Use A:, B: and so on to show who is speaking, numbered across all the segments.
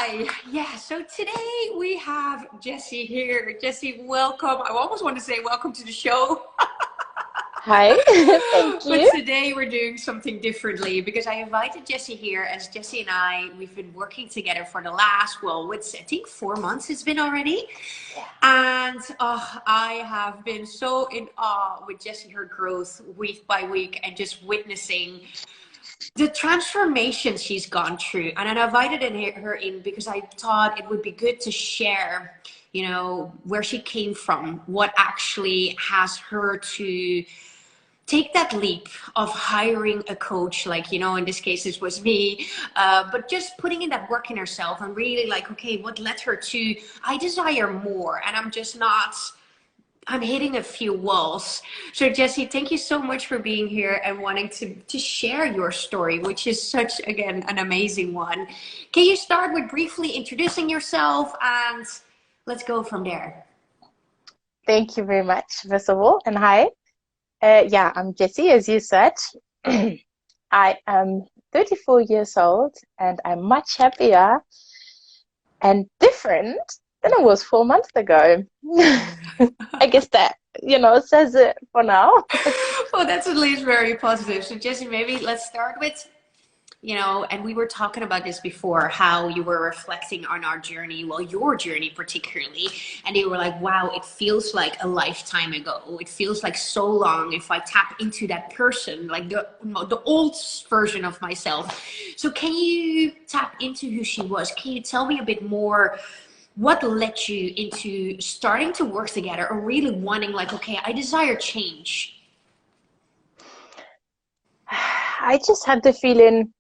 A: Hi. Yeah, so today we have Jessi here. Jessi, welcome. I almost want to say welcome to the show.
B: Hi, thank
A: But
B: you.
A: today we're doing something differently because I invited Jessi here as Jessi and we've been working together for the last, well, I think 4 months it's been already.
B: Yeah.
A: And I have been so in awe with Jessi, her growth week by week and just witnessing the transformation she's gone through. And I invited her in because I thought it would be good to share, where she came from, what actually has her to take that leap of hiring a coach, like, in this case this was me, but just putting in that work in herself and really like, okay, what led her to, I desire more and I'm hitting a few walls. So Jessi, thank you so much for being here and wanting to share your story, which is such, again, an amazing one. Can you start with briefly introducing yourself and let's go from there?
B: Thank you very much, first of all, and hi. Yeah, I'm Jessie, as you said. I am 34 years old and I'm much happier and different than I was 4 months ago. I guess that, says it for now.
A: Well, that's at least very positive. So Jessi, maybe let's start with, and we were talking about this before, how you were reflecting on our journey, well, your journey particularly, and you were like, wow, it feels like a lifetime ago. It feels like so long if I tap into that person, like the old version of myself. So can you tap into who she was? Can you tell me a bit more? What led you into starting to work together or really wanting like, okay, I desire change?
B: I just had the feeling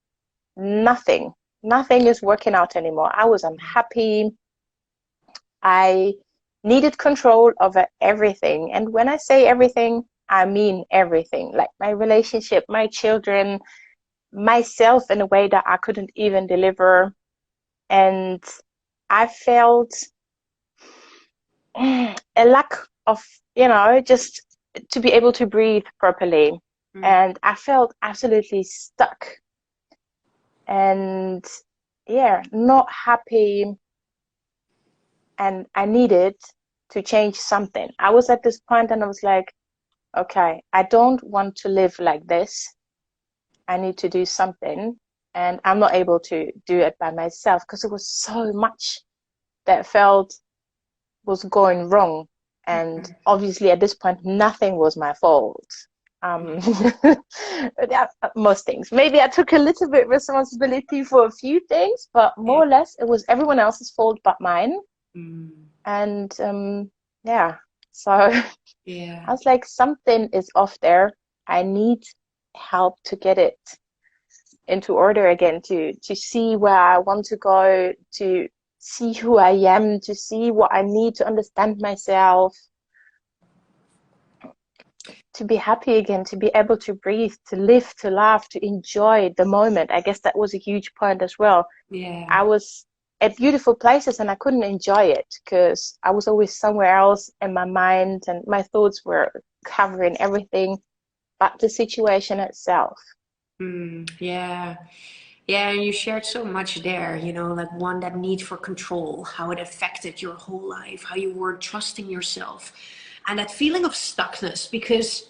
B: nothing, nothing is working out anymore. I was unhappy. I needed control over everything. And when I say everything, I mean everything, like my relationship, my children, myself in a way that I couldn't even deliver. And I felt a lack of, just to be able to breathe properly.
A: Mm.
B: And I felt absolutely stuck and, yeah, not happy. And I needed to change something. I was at this point and I was like, okay, I don't want to live like this. I need to do something. And I'm not able to do it by myself because it was so much that felt was going wrong. And obviously at this point, nothing was my fault. Um, yeah, most things. Maybe I took a little bit responsibility for a few things, but
A: Yeah.
B: more or less it was everyone else's fault but mine.
A: Mm.
B: And yeah, so I
A: Yeah.
B: was like, something is off there. I need help to get it into order again, to see where I want to go, to see who I am, to see what I need to understand myself, to be happy again, to be able to breathe, to live, to laugh, to enjoy the moment. I guess that was a huge point as well.
A: Yeah.
B: I was at beautiful places and I couldn't enjoy it because I was always somewhere else in my mind and my thoughts were covering everything but the situation itself.
A: Mm. Yeah. Yeah, and you shared so much there, like one, that need for control, how it affected your whole life, how you weren't trusting yourself, and that feeling of stuckness, because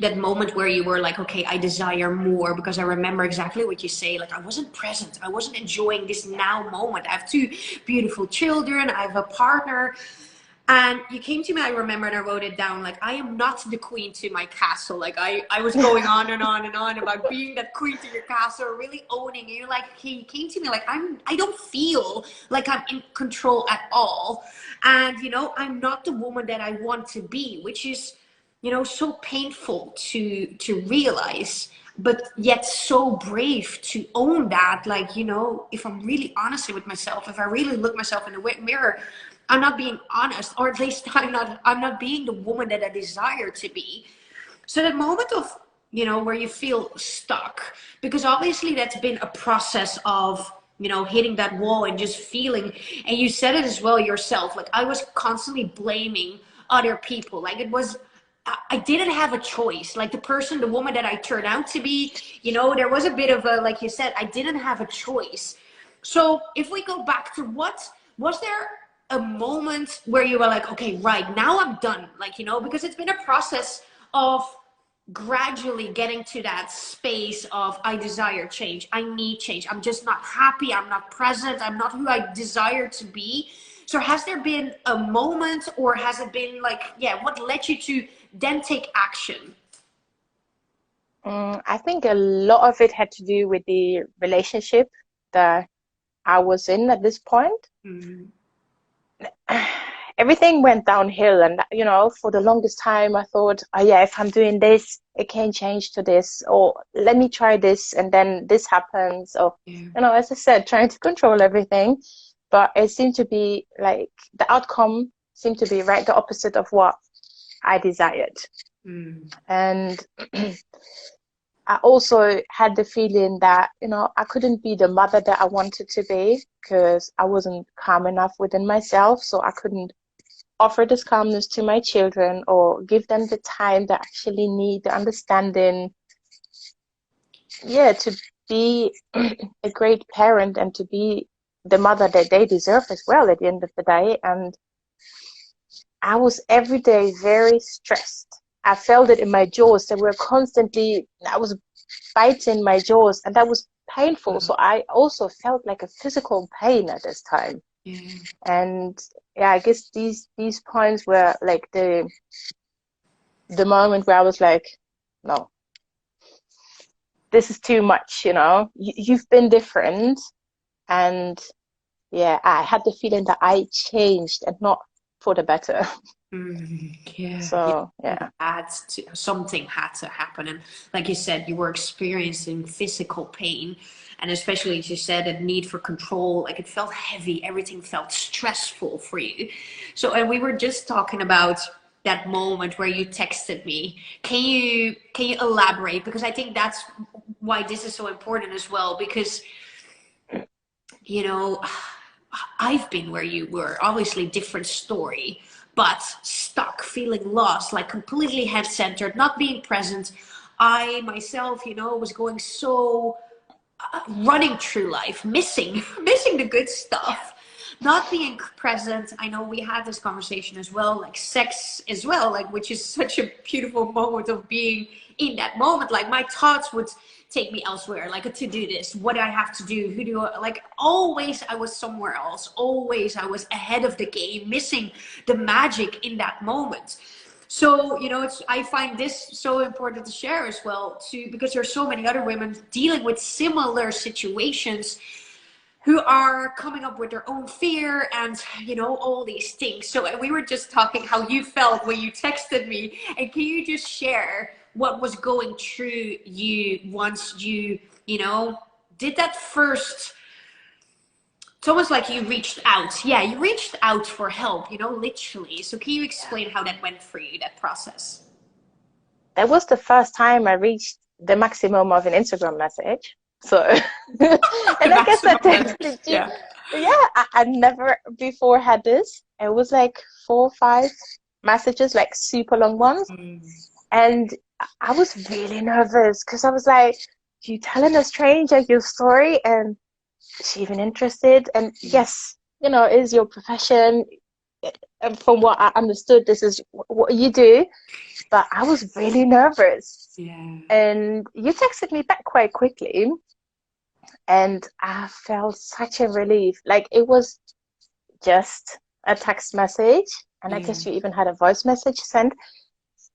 A: that moment where you were like, okay, I desire more, because I remember exactly what you say, like I wasn't present, I wasn't enjoying this now moment. I have two beautiful children, I have a partner. And you came to me, I remember, and I wrote it down, like, I am not the queen to my castle. Like, I was going on and on and on about being that queen to your castle, really owning. And you're like, hey, you came to me, like, I don't feel like I'm in control at all. And, I'm not the woman that I want to be, which is, so painful to realize, but yet so brave to own that. Like, if I'm really honest with myself, if I really look myself in the mirror, I'm not being honest, or at least I'm not being the woman that I desire to be. So that moment of, where you feel stuck, because obviously that's been a process of, hitting that wall and just feeling, and you said it as well yourself, like I was constantly blaming other people. Like it was, I didn't have a choice. Like the woman that I turned out to be, there was a bit of a, like you said, I didn't have a choice. So if we go back to was there a moment where you were like, okay, right, now I'm done? Like, you know, because it's been a process of gradually getting to that space of I desire change, I need change, I'm just not happy, I'm not present, I'm not who I desire to be. So has there been a moment, or has it been like, yeah, what led you to then take action?
B: I think a lot of it had to do with the relationship that I was in at this point.
A: Mm.
B: Everything went downhill, and you know, for the longest time I thought, oh yeah, if I'm doing this, it can change to this, or let me try this, and then this happens, or
A: Yeah.
B: you know, as I said, trying to control everything. But it seemed to be like the outcome seemed to be right the opposite of what I desired.
A: Mm.
B: And I also had the feeling that, you know, I couldn't be the mother that I wanted to be because I wasn't calm enough within myself. So I couldn't offer this calmness to my children or give them the time they actually need, the understanding, yeah, to be a great parent and to be the mother that they deserve as well at the end of the day. And I was every day very stressed. I felt it in my jaws. They were constantly, I was biting my jaws, and that was painful. So I also felt like a physical pain at this time.
A: Yeah.
B: And yeah, I guess these points were like the moment where I was like, no, this is too much, you know. You've been different. And yeah, I had the feeling that I changed and not for the better.
A: Mm, yeah, yeah.
B: So
A: It
B: yeah.
A: had to, something had to happen. And like you said, you were experiencing physical pain. And especially as you said, a need for control, like it felt heavy, everything felt stressful for you. So, and we were just talking about that moment where you texted me. Can you elaborate? Because I think that's why this is so important as well. Because, you know, I've been where you were, obviously different story, but stuck, feeling lost, like completely head centered, not being present. I myself, you know, was going so running through life, missing, missing the good stuff, not being present. I know we had this conversation as well, like sex as well, like which is such a beautiful moment of being in that moment. Like my thoughts would take me elsewhere, like a to-do list, what do I have to do, who do I, like always I was somewhere else, always I was ahead of the game, missing the magic in that moment. So, you know, it's, I find this so important to share as well too, because there's so many other women dealing with similar situations who are coming up with their own fear and, you know, all these things. So we were just talking how you felt when you texted me, and can you just share what was going through you once you know, did that first, it's almost like you reached out. Yeah, you reached out for help, you know, literally. So can you explain how that went for you, that process?
B: That was the first time I reached the maximum of an Instagram message. So,
A: The
B: and I guess I
A: maximum
B: texted
A: letters.
B: you.
A: Yeah.
B: Yeah, I never before had this. It was like 4 or 5 messages, like super long ones.
A: Mm.
B: And I was really nervous because I was like, you telling a stranger your story, and is she even interested? And yes, you know, it is your profession. And from what I understood, this is what you do. But I was really nervous.
A: Yeah.
B: And you texted me back quite quickly, and I felt such a relief. Like it was just a text message, and I
A: Yeah.
B: guess you even had a voice message sent,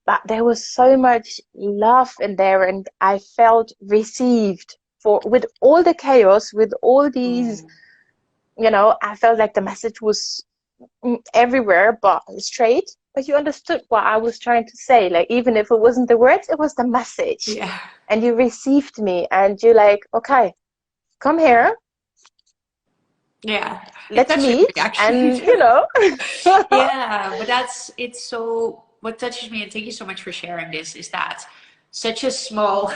B: but there was so much love in there, and I felt received for with all the chaos, with all these,
A: Mm.
B: you know, I felt like the message was everywhere but straight. But you understood what I was trying to say. Like even if it wasn't the words, it was the message.
A: Yeah.
B: And you received me, and you're like, okay, come here,
A: Yeah. It
B: let's
A: touches
B: meet,
A: me actually.
B: and you know.
A: Yeah, but that's, it's so, what touches me, and thank you so much for sharing this, is that such a small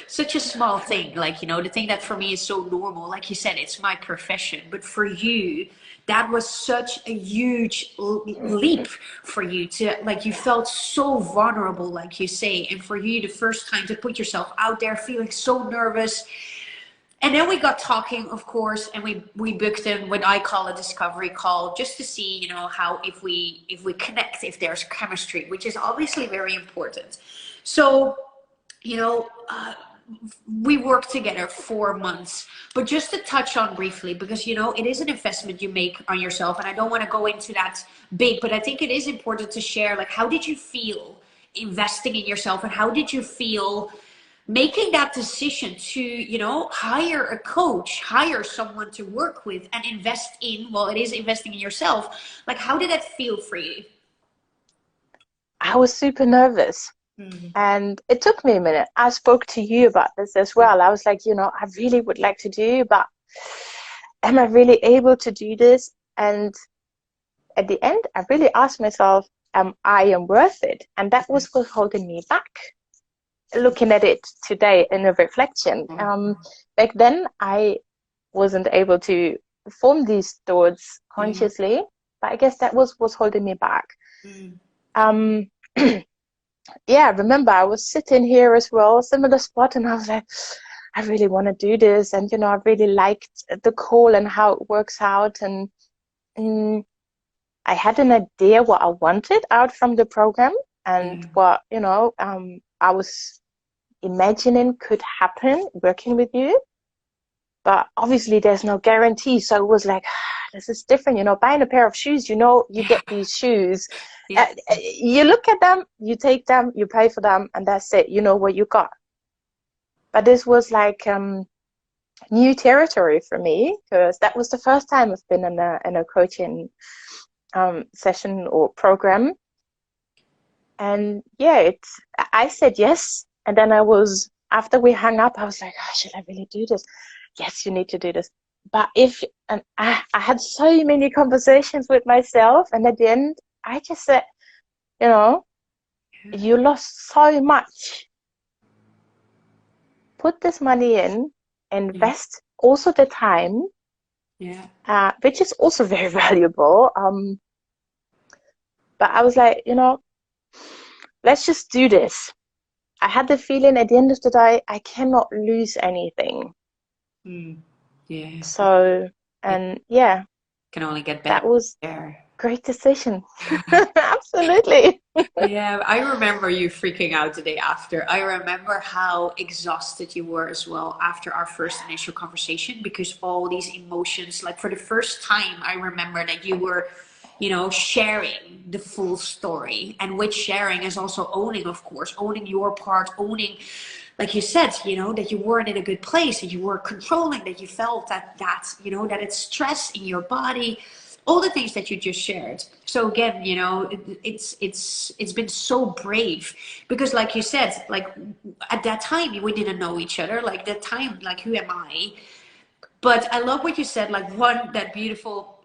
A: such a small thing, like, you know, the thing that for me is so normal, like you said, it's my profession, but for you that was such a huge leap for you to, like, you felt so vulnerable, like you say, and for you the first time to put yourself out there feeling so nervous, And then we got talking, of course, and we booked in what I call a discovery call, just to see, you know, how if we connect, if there's chemistry, which is obviously very important. So, you know, we worked together 4 months, but just to touch on briefly, because you know it is an investment you make on yourself, and I don't want to go into that big, but I think it is important to share, like, how did you feel investing in yourself, and how did you feel making that decision to, you know, hire a coach, hire someone to work with and invest in, well, it is investing in yourself. Like, how did that feel for you?
B: I was super nervous.
A: Mm.
B: And it took me a minute. I spoke to you about this as well. I was like, you know, I really would like to do, but am I really able to do this? And at the end, I really asked myself, I am worth it? And that was what holding me back. Looking at it today in a reflection, back then I wasn't able to form these thoughts consciously, but I guess that was what's holding me back. Um, yeah, I remember I was sitting here as well, similar spot, and I was like, I really want to do this, and you know, I really liked the call and how it works out, and I had an idea what I wanted out from the program, and what, you know, I was imagining could happen working with you. But obviously there's no guarantee. So it was like, this is different, you know, buying a pair of shoes, you know, you get these shoes. You look at them, you take them, you pay for them, and that's it. You know what you got. But this was like new territory for me, because that was the first time I've been in a coaching session or program. And yeah, I said yes. And then after we hung up, I was like, oh, should I really do this? Yes, you need to do this. But I had so many conversations with myself, and at the end, I just said, you know, you lost so much. Put this money in, invest also the time, which is also very valuable. But I was like, you know, let's just do this. I had the feeling at the end of the day, I cannot lose anything. So, and yeah,
A: can only get better.
B: That was great decision. Absolutely.
A: Yeah, I remember you freaking out the day after. I remember how exhausted you were as well after our first initial conversation, because all these emotions, like for the first time, I remember that you were, you know, sharing the full story. And with sharing is also owning, of course, owning your part, owning, like you said, you know, that you weren't in a good place, that you were controlling, that you felt that, you know, that it's stress in your body, all the things that you just shared. So again, you know, it's been so brave, because like you said, like at that time we didn't know each other, like that time, like who am I? But I love what you said, like that beautiful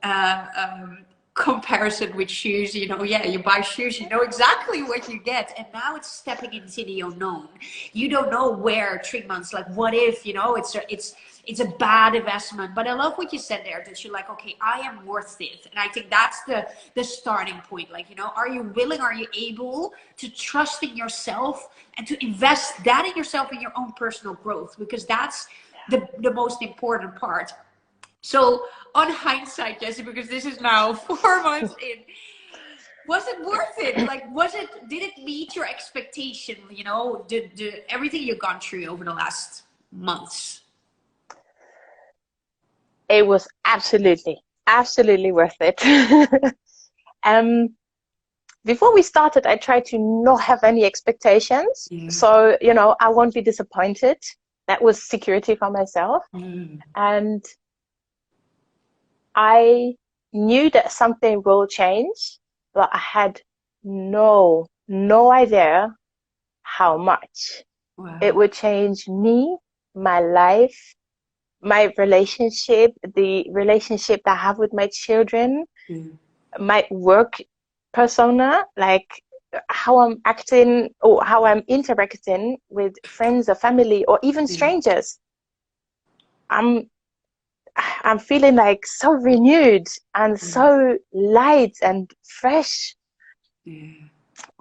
A: comparison with shoes, you know, yeah, you buy shoes, you know exactly what you get, and now it's stepping into the unknown. You don't know where 3 months, like what if, you know, it's a bad investment. But I love what you said there, that you're like, okay, I am worth it. And I think that's the starting point. Like, you know, are you willing, are you able to trust in yourself and to invest that in yourself, in your own personal growth? Because that's the most important part. So on hindsight, Jessi, because this is now 4 months in, was it worth it? Like, did it meet your expectation? You know, everything you've gone through over the last months?
B: It was absolutely worth it. Before we started, I tried to not have any expectations. So, you know, I won't be disappointed. That was security for myself. And I knew that something will change, but I had no idea how much. It would change me, my life, my relationship, the relationship that I have with my children, my work persona, like how I'm acting or how I'm interacting with friends or family or even strangers. I'm feeling like so renewed and so light and fresh.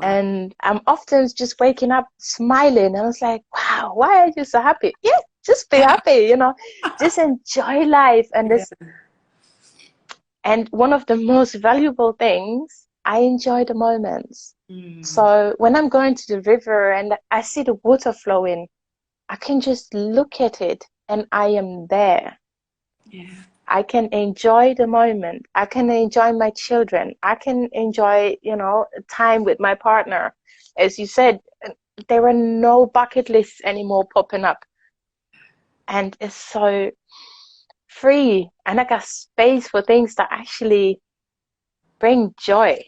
B: And I'm often just waking up smiling, and I was like, wow, why are you so happy? Yeah, just be happy, just enjoy life. And
A: Yeah.
B: one of the most valuable things, I enjoy the moments.
A: Mm,
B: So when I'm going to the river and I see the water flowing, I can just look at it and I am there.
A: yeah.
B: I can enjoy the moment. I can enjoy my children. I can enjoy, time with my partner. As you said, there are no bucket lists anymore popping up. And it's so free. And I got space for things that actually bring joy.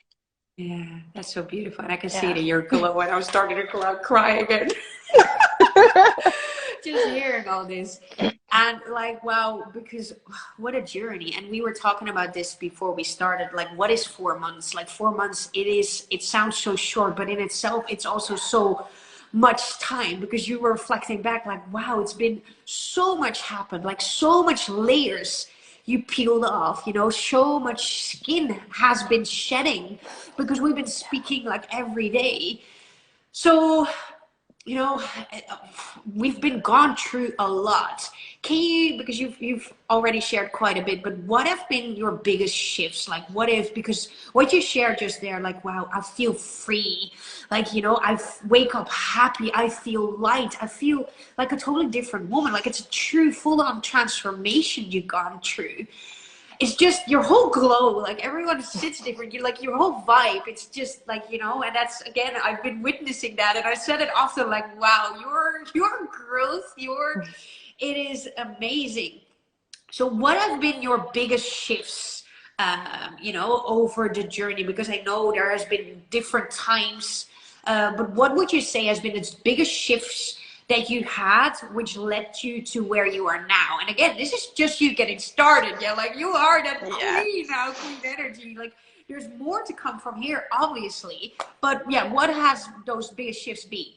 A: Yeah, that's so beautiful. And I can see it
B: Yeah.
A: in your glow, and I was starting to cry again. Just hearing all this. And like, wow, because what a journey. And we were talking about this before we started. Like, what is 4 months? Like 4 months, it sounds so short, but in itself, it's also so much time, because you were reflecting back like, wow, it's been so much happened, like so much layers you peeled off, so much skin has been shedding, because we've been speaking like every day. So, you know, we've been gone through a lot. Can you, because you've already shared quite a bit, but what have been your biggest shifts? Like, what if, because what you shared just there, like, wow, I feel free. Like, I wake up happy. I feel light. I feel like a totally different woman. Like, it's a true full-on transformation you've gone through. It's just your whole glow, like everyone sits different, you like your whole vibe, it's just like, and that's, again, I've been witnessing that, and I said it often, like, wow, your growth, it is amazing. So what have been your biggest shifts, over the journey? Because I know there has been different times, but what would you say has been its biggest shifts that you had, which led you to where you are now? And again, this is just you getting started. Yeah, like you are that
B: Yeah.
A: queen now, queen energy. Like there's more to come from here, obviously. But yeah, what has those biggest shifts been?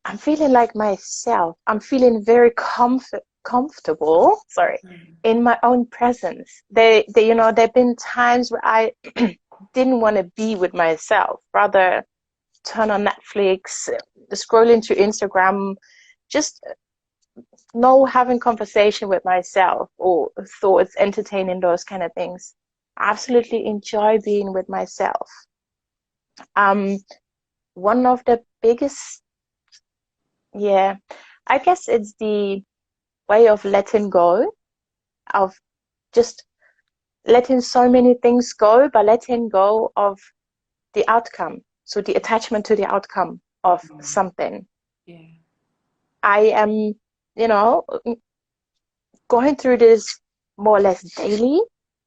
B: I'm feeling like myself. I'm feeling very comfortable, sorry, in my own presence. There've been times where I didn't want to be with myself, rather turn on Netflix, scrolling through Instagram, just no having conversation with myself or thoughts, entertaining those kind of things. I absolutely enjoy being with myself. Um, One of the biggest, yeah, I guess it's the way of letting go, of just letting so many things go, but letting go of the outcome. So the attachment to the outcome of something.
A: Yeah.
B: I am, you know, going through this more or less daily.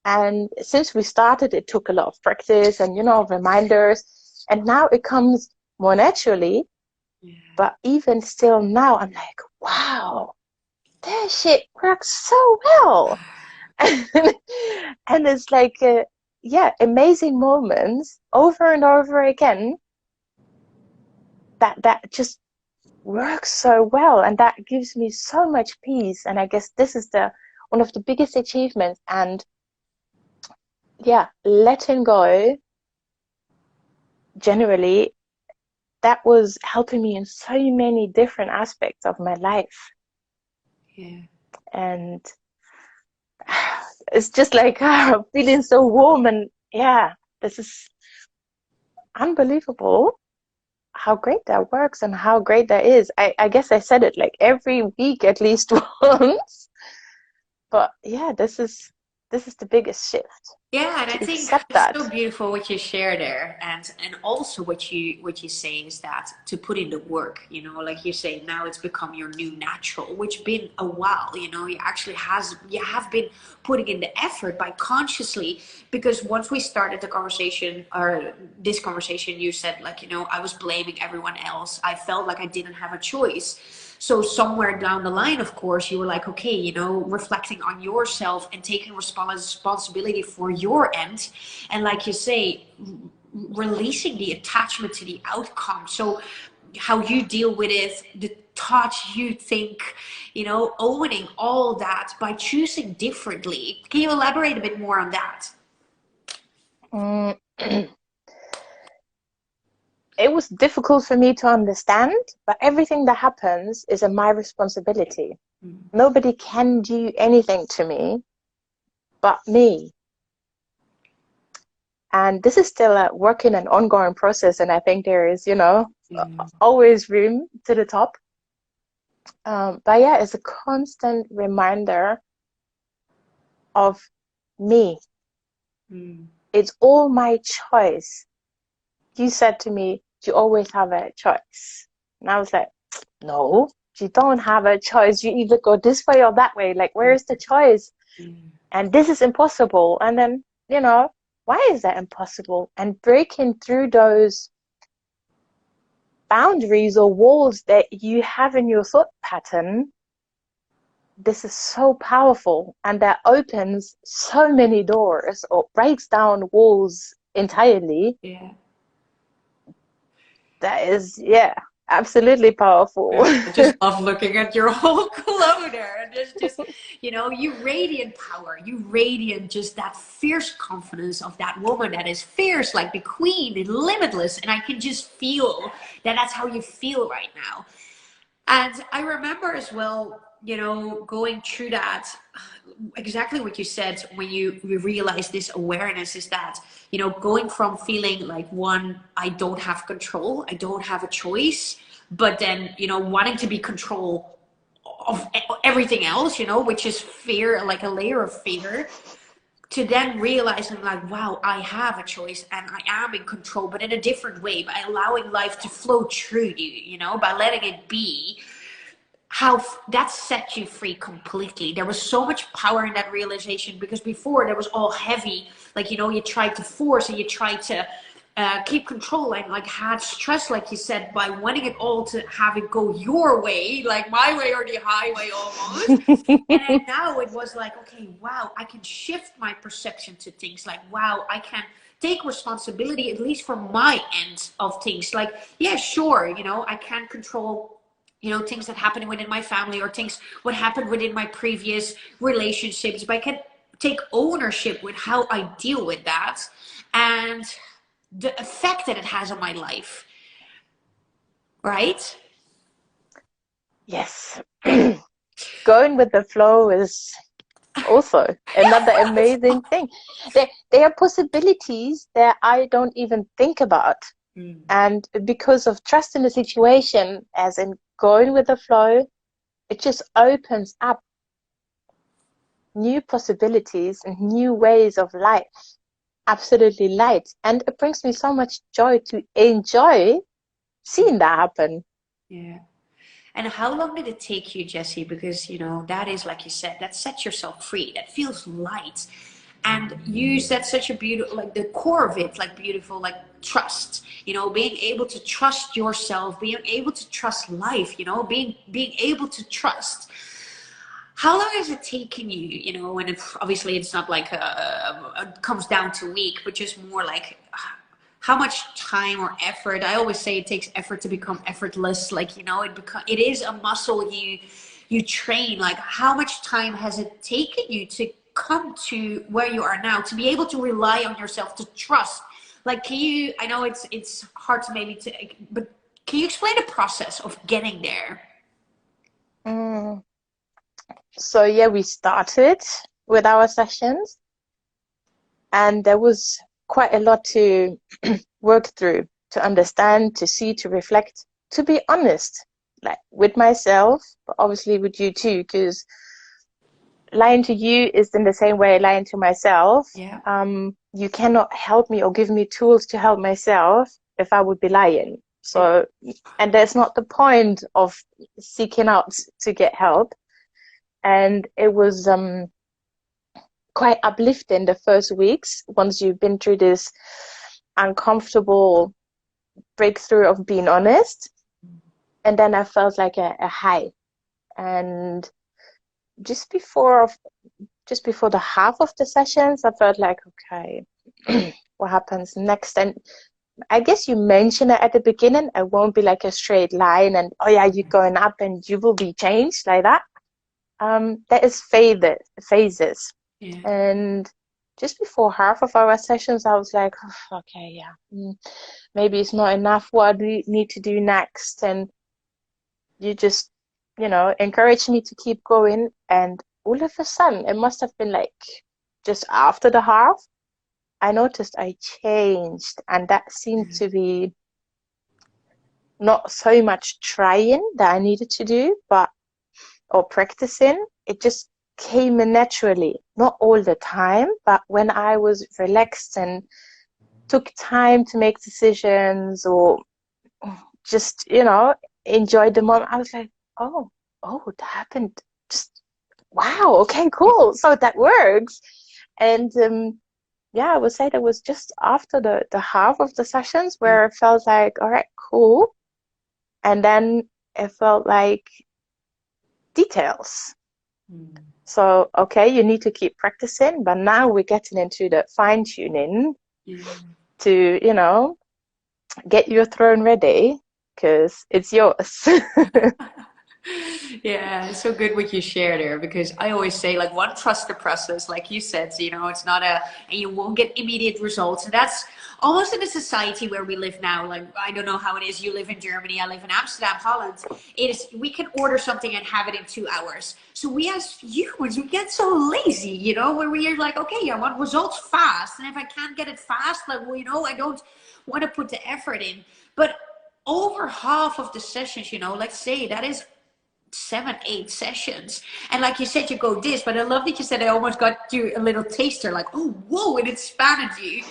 B: And since we started, it took a lot of practice and, reminders. And now it comes more naturally.
A: Yeah.
B: But even still now, I'm like, wow, that shit works so well. And it's like, yeah, amazing moments over and over again that just works so well, and that gives me so much peace. And I guess this is the one of the biggest achievements. And yeah, letting go generally, that was helping me in so many different aspects of my life.
A: Yeah.
B: And it's just like feeling so warm. And yeah, this is unbelievable how great that works and how great that is. I guess I said it like every week at least once. But yeah, this is the biggest shift,
A: Yeah, and I
B: to
A: think
B: accept
A: it's
B: that.
A: so beautiful what you share there, and also what you say is that to put in the work, like you say, now it's become your new natural, which been a while, you have been putting in the effort by consciously, because once we started the conversation, or this conversation, you said, like, I was blaming everyone else. I felt like I didn't have a choice. So somewhere down the line, of course, you were like, okay, reflecting on yourself and taking responsibility for your end. And like you say, releasing the attachment to the outcome. So how you deal with it, the thoughts you think, owning all that by choosing differently. Can you elaborate a bit more on that?
B: Mm, it was difficult for me to understand, but everything that happens is my responsibility. Nobody can do anything to me but me. And this is still a work in an ongoing process, and I think there is, always room to the top. But yeah, it's a constant reminder of me. It's all my choice. You said to me, you always have a choice. And I was like, no, you don't have a choice. You either go this way or that way. Like, where is the choice? And this is impossible. And then, why is that impossible? And breaking through those boundaries or walls that you have in your thought pattern, this is so powerful, and that opens so many doors or breaks down walls entirely. That is, absolutely powerful.
A: I just love looking at your whole glow there. And there's just, you radiant power. You radiant just that fierce confidence of that woman that is fierce, like the queen, and limitless. And I can just feel that that's how you feel right now. And I remember as well, going through that, exactly what you said when you realize this awareness is that, going from feeling like, one, I don't have control, I don't have a choice, but then, wanting to be control of everything else, which is fear, like a layer of fear, to then realizing like, wow, I have a choice and I am in control, but in a different way, by allowing life to flow through you, by letting it be. How that set you free completely. There was so much power in that realization, because before there was all heavy, like, you tried to force and you tried to keep control, and like had stress, like you said, by wanting it all to have it go your way, like my way or the highway almost. And then now it was like, okay, wow, I can shift my perception to things, like, wow, I can take responsibility, at least for my end of things. Like, yeah, sure, I can control things that happen within my family, or things what happened within my previous relationships, but I can take ownership with how I deal with that and the effect that it has on my life, right?
B: Yes. Going with the flow is also another amazing thing. There are possibilities that I don't even think about. And because of trust in the situation, as in going with the flow, it just opens up new possibilities and new ways of life. Absolutely light. And it brings me so much joy to enjoy seeing that happen.
A: Yeah. And how long did it take you, Jessi? Because, that is, like you said, that sets yourself free. That feels light. And you said such a beautiful, like the core of it, like beautiful, like trust, being able to trust yourself, being able to trust life, being able to trust. How long has it taken you, and obviously it's not like it comes down to week, but just more like how much time or effort? I always say it takes effort to become effortless. Like, it is a muscle you train. Like, how much time has it taken you to come to where you are now, to be able to rely on yourself, to trust? Like, I know it's hard to maybe but can you explain the process of getting there?
B: So yeah, we started with our sessions, and there was quite a lot to work through, to understand, to see, to reflect, to be honest, like with myself, but obviously with you too, because lying to you is in the same way lying to myself.
A: Yeah.
B: You cannot help me or give me tools to help myself if I would be lying. So, and that's not the point of seeking out to get help. And it was quite uplifting the first weeks, once you've been through this uncomfortable breakthrough of being honest. And then I felt like a high. And just before the half of the sessions, I felt like, okay, what happens next? And I guess you mentioned it at the beginning. It won't be like a straight line and, oh yeah, you're going up and you will be changed like that. There is phases. Yeah. And just before half of our sessions, I was like, "Oh, okay, yeah, maybe it's not enough. What do we need to do next?" And you just, encouraged me to keep going. And all of a sudden, it must have been like just after the half, I noticed I changed. And that seemed to be not so much trying that I needed to do, or practicing. It just came naturally, not all the time, but when I was relaxed and took time to make decisions, or just, enjoyed the moment, I was like, oh, that happened. Just, wow, okay, cool. So that works. And yeah, I would say that was just after the half of the sessions where I felt like, all right, cool. And then it felt like details. So, okay, you need to keep practicing, but now we're getting into the fine tuning to, get your throne ready, because it's yours.
A: Yeah, it's so good what you share there, because I always say, like, one, trust the process, like you said, it's not and you won't get immediate results. And that's almost in a society where we live now. Like, I don't know how it is. You live in Germany, I live in Amsterdam, Holland. We can order something and have it in 2 hours. So we as humans, we get so lazy, where we are like, okay, I want results fast. And if I can't get it fast, like, well, I don't want to put the effort in. But over half of the sessions, let's say that is 7, 8 sessions. And like you said, you go this, but I love that you said I almost got you a little taster, like, oh, whoa, and it expanded you.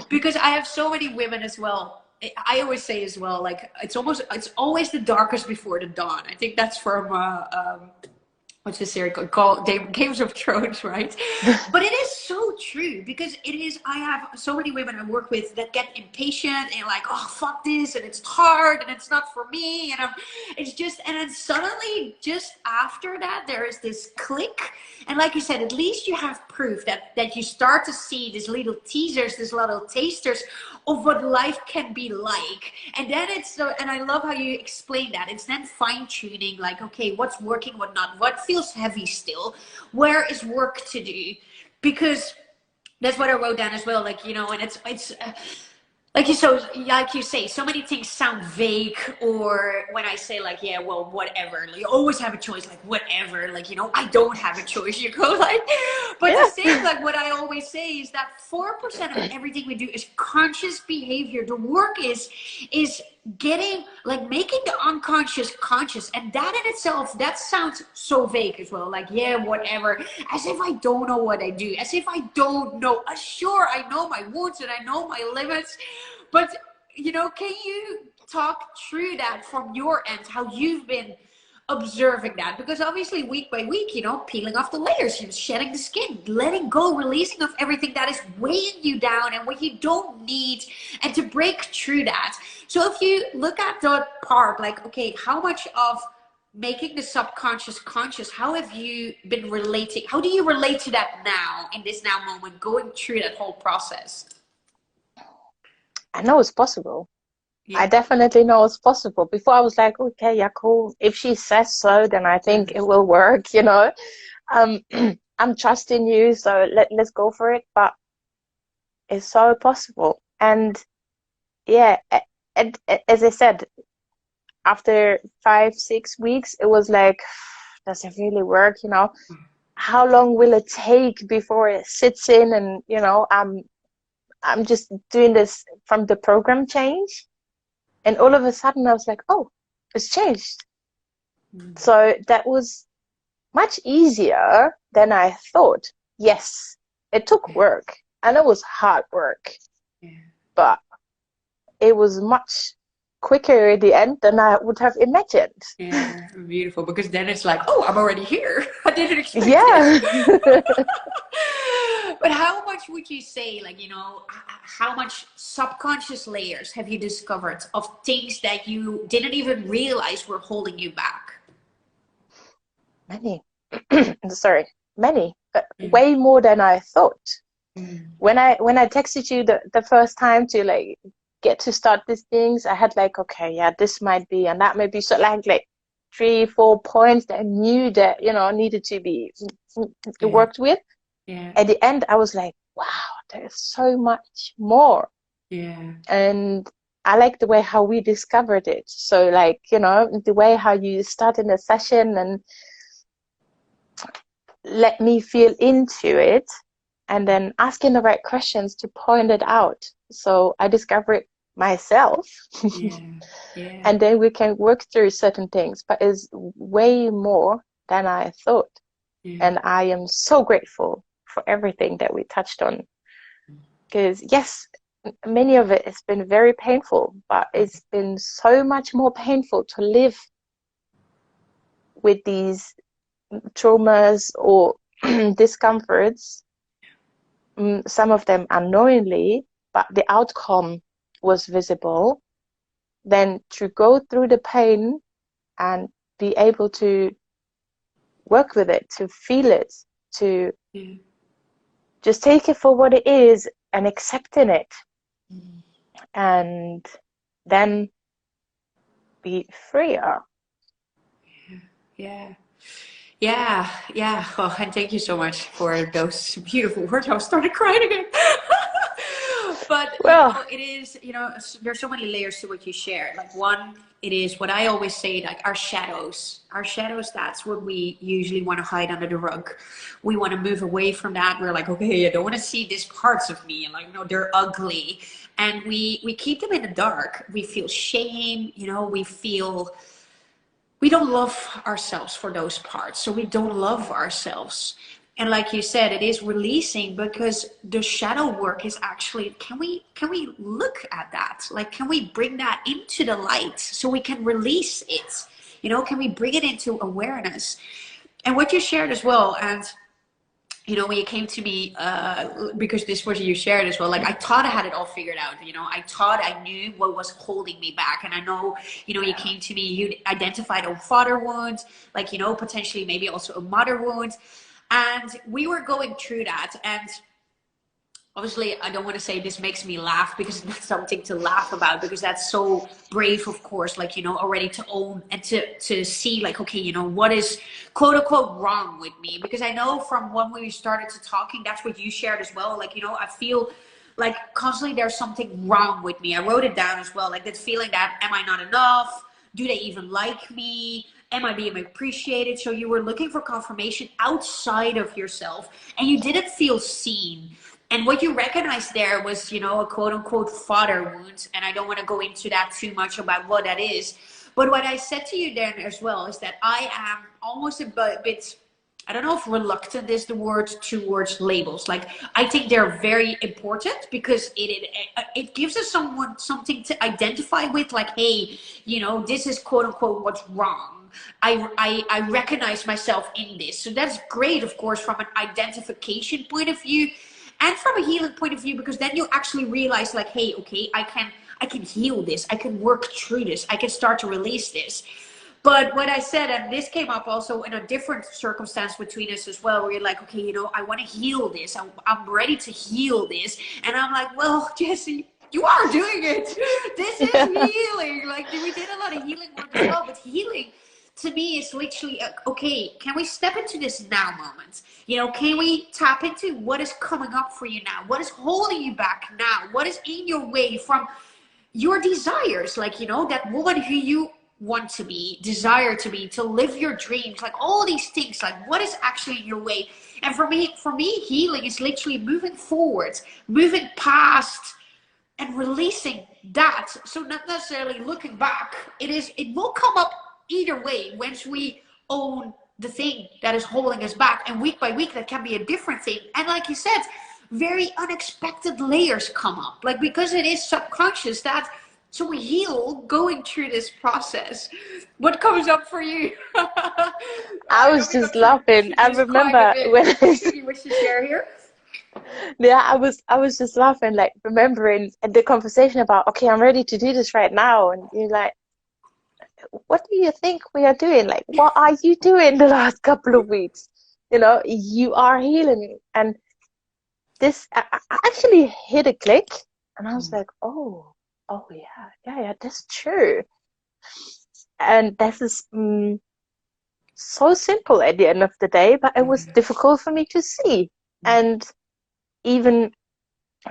A: Because I have so many women as well. I always say as well, like, it's always the darkest before the dawn. I think that's from what's the series called? Games of Thrones, right? But it is so true, because I have so many women I work with that get impatient and like, oh, fuck this, and it's hard and it's not for me. And and then suddenly just after that, there is this click. And like you said, at least you have proof that you start to see these little teasers, these little tasters of what life can be like. And then and I love how you explain that. It's then fine tuning, like, okay, what's working, what not, what feels heavy still, where is work to do? Because that's what I wrote down as well. Like, and it's like you say, so many things sound vague. Or when I say, like, yeah, well, whatever, like, you always have a choice, like, whatever, like, I don't have a choice, like. But the same, like, what I always say is that 4% of everything we do is conscious behavior. The work is getting, like, making the unconscious conscious. And that in itself, that sounds so vague as well, like, yeah, whatever, as if I don't know what I do, as if I don't know. Sure, I know my wounds and I know my limits, but can you talk through that from your end, how you've been observing that? Because obviously week by week, peeling off the layers, shedding the skin, letting go, releasing of everything that is weighing you down and what you don't need, and to break through that. So if you look at that part, like, okay, how much of making the subconscious conscious, how have you been relating? How do you relate to that now, in this now moment, going through that whole process?
B: I know it's possible.
A: Yeah.
B: I definitely know it's possible. Before I was like, okay, yeah, cool. If she says so, then I think it will work, I'm trusting you, so let's go for it. But it's so possible. And yeah, and as I said, after 5, 6 weeks, it was like, does it really work? How long will it take before it sits in? And I'm just doing this from the program change. And all of a sudden I was like, oh, it's changed. So that was much easier than I thought. Yes, it took work and it was hard work, but it was much quicker at the end than I would have imagined.
A: Yeah, beautiful. Because then it's like, oh, I'm already here. I didn't expect
B: this.
A: But how much would you say, like, how much subconscious layers have you discovered of things that you didn't even realize were holding you back?
B: Many. Sorry, many. Way more than I thought. When I texted you the first time to, like, get to start these things, I had like, okay, yeah, this might be and that might be, so like 3, 4 points that I knew that needed to be worked with. At the end I was like, wow, there's so much more.
A: Yeah.
B: And I like the way how we discovered it. So like, you know, the way how you start in a session and let me feel into it, and then asking the right questions to point it out. So I discover it myself.
A: Yeah. Yeah.
B: And then we can work through certain things, but it's way more than I thought.
A: Yeah.
B: And I am so grateful for everything that we touched on. Because yes, many of it has been very painful, but it's been so much more painful to live with these traumas or discomforts, some of them unknowingly, but the outcome was visible, than to go through the pain and be able to work with it, to feel it, to
A: Yeah.
B: just take it for what it is and accepting it,
A: Mm.
B: and then be freer.
A: Yeah. Yeah, yeah. Well, and thank you so much for those beautiful words. I started crying again. But you
B: Well,
A: know, it is, you know, there's so many layers to what you shared. Like one, it is what I always say, like our shadows. Our shadows, that's what we usually want to hide under the rug. We want to move away from that. We're like, okay, I don't want to see these parts of me. And like, no, they're ugly. And we keep them in the dark. We feel shame, you know, we don't love ourselves for those parts, so we don't love ourselves. And like you said, it is releasing, because the shadow work is actually, can we look at that, like can we bring that into the light so we can release it, you know, can we bring it into awareness? And what you shared as well, and you know, when you came to me, because this was you shared as well, like I thought I had it all figured out, you know, I thought I knew what was holding me back. And I know, you know, you came to me, you identified a father wound, like, you know, potentially maybe also a mother wound. And we were going through that. And obviously I don't want to say this makes me laugh, because it's not something to laugh about, because that's so brave, of course, like, you know, already to own and to see like, okay, you know, what is quote unquote wrong with me? Because I know from when we started to talking, that's what you shared as well, like, you know, I feel like constantly there's something wrong with me. I wrote it down as well, like that feeling that, am I not enough? Do they even like me? Am I being appreciated? So you were looking for confirmation outside of yourself, and you didn't feel seen. And what you recognized there was, you know, a quote unquote father wound. And I don't want to go into that too much about what that is. But what I said to you then as well is that I am almost a bit, I don't know if reluctant is the word, towards labels. Like, I think they're very important, because it gives us someone something to identify with. Like, hey, you know, this is quote unquote what's wrong. I recognize myself in this. So that's great, of course, from an identification point of view, and from a healing point of view, because then you actually realize like, hey, okay, I can heal this, I can work through this, I can start to release this. But what I said, and this came up also in a different circumstance between us as well, where you're like, okay, you know, I want to heal this, I'm ready to heal this. And I'm like, well, Jessi, you are doing it. This is healing. Like, we did a lot of healing work as well, but healing to me is literally, okay, can we step into this now moment? You know, can we tap into what is coming up for you now? What is holding you back now? What is in your way from your desires? Like, you know, that woman who you want to be, desire to be, to live your dreams, like all these things, like what is actually in your way? And for me, healing is literally moving forward, moving past and releasing that. So not necessarily looking back. It will come up either way once we own the thing that is holding us back. And week by week, that can be a different thing. And like you said, very unexpected layers come up. Like, because it is subconscious, that so we heal going through this process. What comes up for you?
B: I
A: I know
B: was
A: because
B: just laughing.
A: she
B: I
A: is quite a
B: remember
A: bit.
B: when
A: You wish to share here?
B: yeah, I was just laughing, like remembering the conversation about, okay, I'm ready to do this right now, and you're like, what do you think we are doing? Like, what are you doing the last couple of weeks? You know, you are healing, and this I actually hit a click, and I was like, oh yeah, yeah, that's true, and this is so simple at the end of the day, but it was difficult for me to see, and even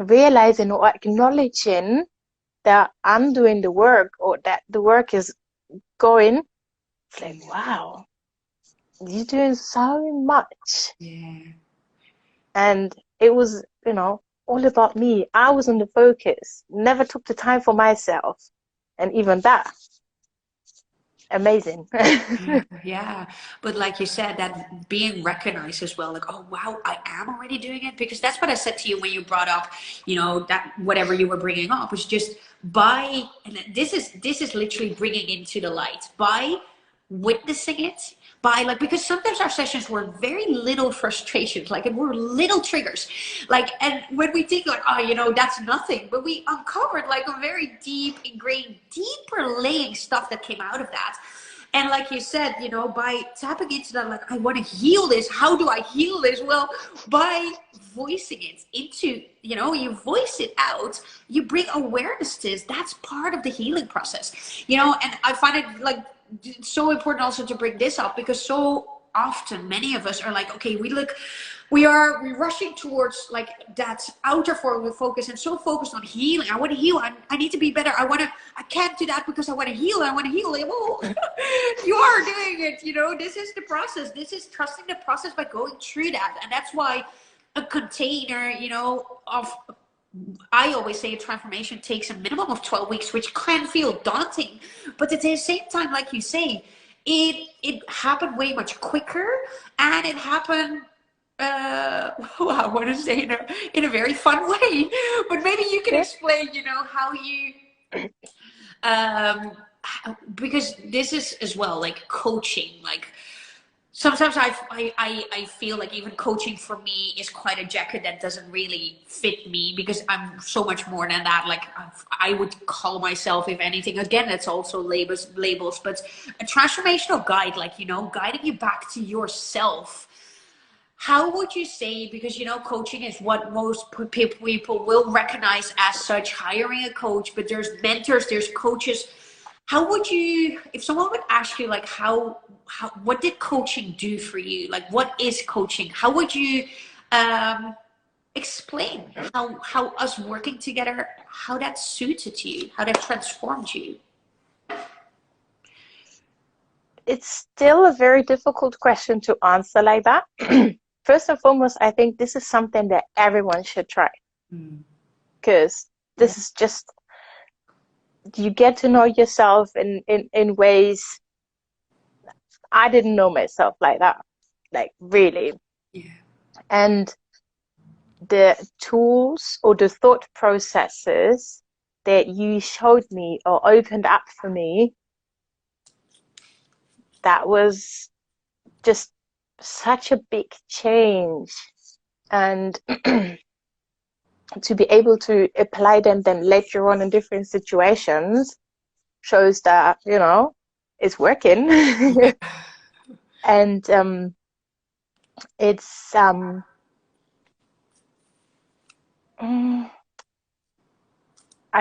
B: realizing or acknowledging that I'm doing the work or that the work is going, it's like, wow, you're doing so much.
A: Yeah.
B: And it was, all about me. I was in the focus, never took the time for myself. And even that, amazing.
A: Yeah, yeah. But like you said, that being recognized as well, like, oh wow, I am already doing it. Because that's what I said to you when you brought up, that whatever you were bringing up was just by, and this is literally bringing into the light by witnessing it, by like, because sometimes our sessions were very little frustrations, like it were little triggers, like, and when we think like, oh, that's nothing, but we uncovered like a very deep ingrained, deeper laying stuff that came out of that. And like you said, by tapping into that, like, I want to heal this. How do I heal this? Well, by voicing it into, you voice it out, you bring awareness to this. That's part of the healing process, and I find it like so important also to bring this up, because so often many of us are like, okay, we're rushing towards like that outer forward focus and so focused on healing. I want to heal. I need to be better. I can't do that because I want to heal. Well, you are doing it. This is the process. This is trusting the process by going through that. And that's why a container, of, I always say a transformation takes a minimum of 12 weeks, which can feel daunting. But at the same time, like you say, it happened way much quicker, and it happened well, I want to say in a very fun way. But maybe you can explain, how you because this is as well like coaching, like sometimes I feel like even coaching for me is quite a jacket that doesn't really fit me, because I'm so much more than that. Like I would call myself, if anything, again, it's also labels, but a transformational guide, like, guiding you back to yourself. How would you say, because coaching is what most people will recognize as such, hiring a coach, but there's mentors, there's coaches. How would you, if someone would ask you like, what did coaching do for you? Like, what is coaching? How would you explain how us working together, how that suited you, how that transformed you?
B: It's still a very difficult question to answer like that. First and foremost, I think this is something that everyone should try, because this is just, you get to know yourself in ways I didn't know myself like that, like really.
A: Yeah.
B: And the tools or the thought processes that you showed me or opened up for me, that was just such a big change. And to be able to apply them then later on in different situations shows that, it's working. And it's I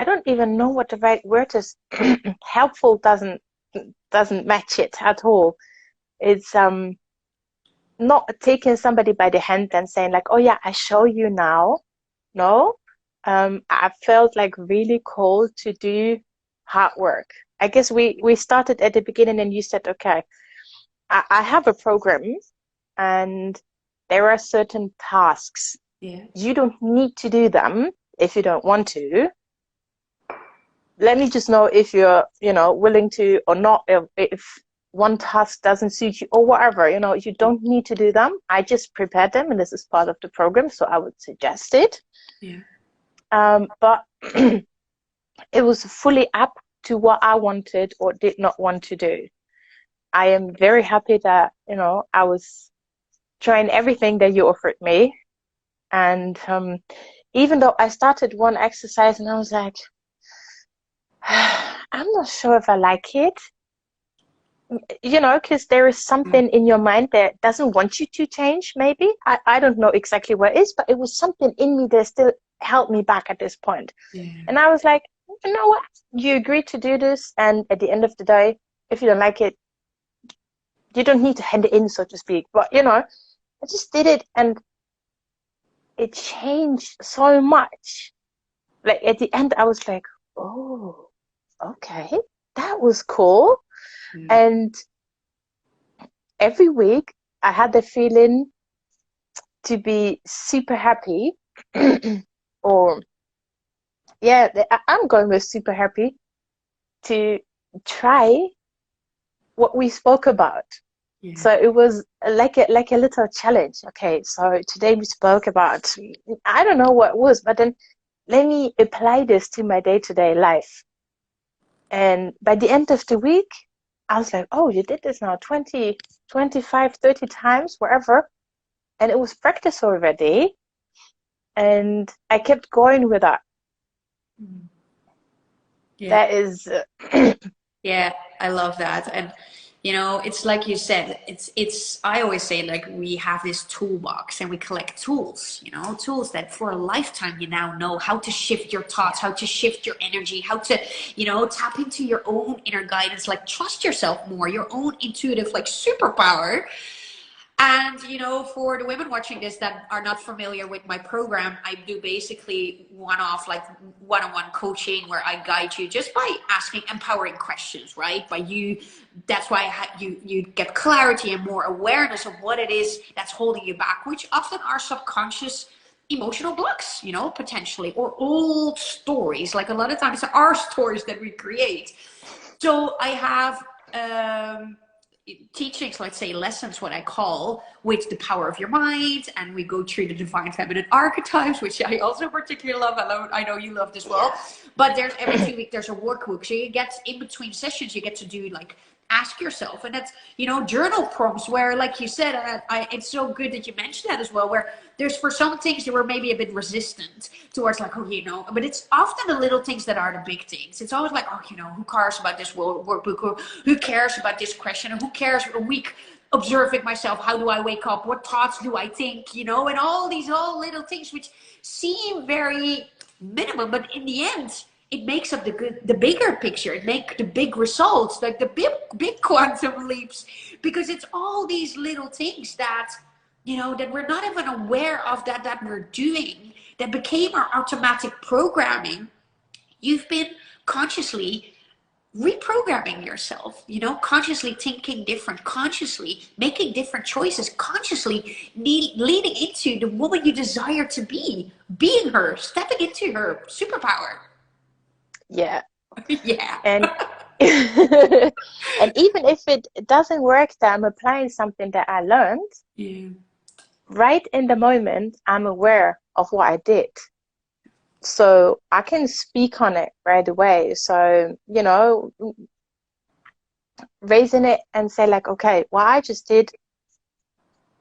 B: don't even know what the right word is. Helpful doesn't match it at all. It's not taking somebody by the hand and saying like, oh yeah, I show you now. No, I felt like really called to do hard work. I guess we started at the beginning and you said, okay, I have a program and there are certain tasks.
A: Yeah.
B: You don't need to do them if you don't want to. Let me just know if you're, willing to or not, if one task doesn't suit you or whatever, you don't need to do them. I just prepared them and this is part of the program, so I would suggest it.
A: Yeah.
B: But it was fully up to what I wanted or did not want to do. I am very happy that, I was trying everything that you offered me. And even though I started one exercise and I was like, I'm not sure if I like it, because there is something in your mind that doesn't want you to change, maybe. I don't know exactly what it is, but it was something in me that still held me back at this point.
A: Yeah.
B: And I was like, you know what? You agreed to do this, and at the end of the day, if you don't like it, you don't need to hand it in, so to speak. But, I just did it, and it changed so much. Like at the end, I was like, oh, okay, that was cool.
A: Mm.
B: And every week, I had the feeling to be super happy, or yeah, I'm going with super happy to try what we spoke about.
A: Yeah.
B: So it was like a little challenge. Okay, so today we spoke about, I don't know what it was, but then let me apply this to my day-to-day life. And by the end of the week, I was like, oh, you did this now 20, 25, 30 times, wherever. And it was practice already. And I kept going with that.
A: Mm. Yeah.
B: That is,
A: Yeah, I love that. And you know, it's like you said, it's I always say like we have this toolbox and we collect tools, you know, tools that for a lifetime you now know how to shift your thoughts, how to shift your energy, how to, you know, tap into your own inner guidance, like trust yourself more, your own intuitive like superpower. And you know, for the women watching this that are not familiar with my program, I do basically one-off like one-on-one coaching where I guide you just by asking empowering questions, right? By you, that's why you get clarity and more awareness of what it is that's holding you back, which often are subconscious emotional blocks, you know, potentially, or old stories. Like a lot of times, there are stories that we create. So I have teachings, let's say lessons, what I call, with the power of your mind, and we go through the divine feminine archetypes, which I also particularly love. I know you loved as well. But there's every 2 weeks there's a workbook, so you get in between sessions you get to do like ask yourself, and that's, you know, journal prompts where, like you said, it's so good that you mentioned that as well, where there's for some things you were maybe a bit resistant towards, like, oh, you know, but it's often the little things that are the big things. It's always like, oh, you know, who cares about this workbook, or who cares about this question, or who cares a week observing myself, how do I wake up, what thoughts do I think, you know, and all these all little things which seem very minimum, but in the end it makes up the bigger picture. It makes the big results, like the big quantum leaps, because it's all these little things that, you know, that we're not even aware of, that we're doing, that became our automatic programming. You've been consciously reprogramming yourself, you know, consciously thinking different, consciously making different choices, consciously leading into the woman you desire to be, being her, stepping into her superpower.
B: yeah.
A: Yeah.
B: And and even if it doesn't work, that I'm applying something that I learned,
A: Yeah.
B: right in the moment, I'm aware of what I did. So I can speak on it right away. So, you know, raising it and say like, okay, what I just did,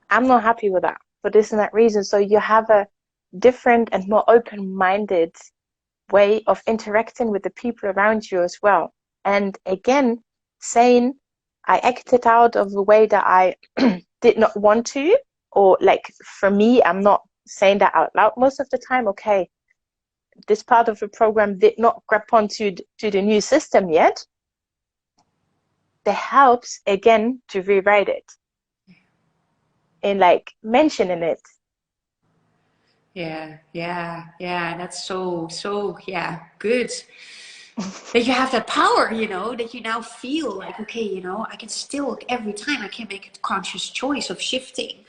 B: I'm not happy with that for this and that reason. So you have a different and more open-minded way of interacting with the people around you as well. And again, saying I acted out of a way that I did not want to, or like for me, I'm not saying that out loud most of the time. Okay, this part of the program did not grab onto to the new system yet. That helps again to rewrite it and like mentioning it.
A: Yeah, yeah, yeah. That's so, yeah, good. That you have that power, you know, that you now feel like, okay, you know, I can still, every time I can make a conscious choice of shifting.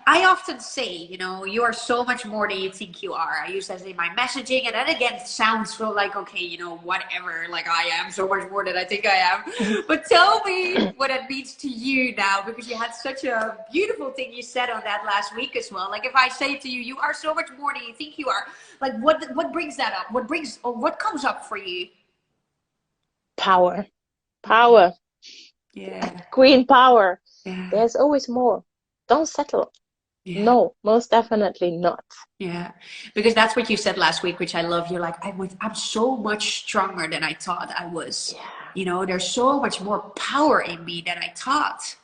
A: I often say, you know, you are so much more than you think you are. I use that in my messaging, and then again, it sounds so like, okay, you know, whatever, like I am so much more than I think I am. But tell me what it means to you now, because you had such a beautiful thing you said on that last week as well. Like if I say to you, you are so much more than you think you are. Like what brings that up? What brings, or what comes up for you?
B: Power, power,
A: Yeah,
B: queen power.
A: yeah,
B: There's always more. Don't settle.
A: yeah.
B: No, most definitely not.
A: Yeah, because that's what you said last week, which I love. You're like, I'm so much stronger than I thought I was.
B: Yeah,
A: You know, there's so much more power in me than I thought.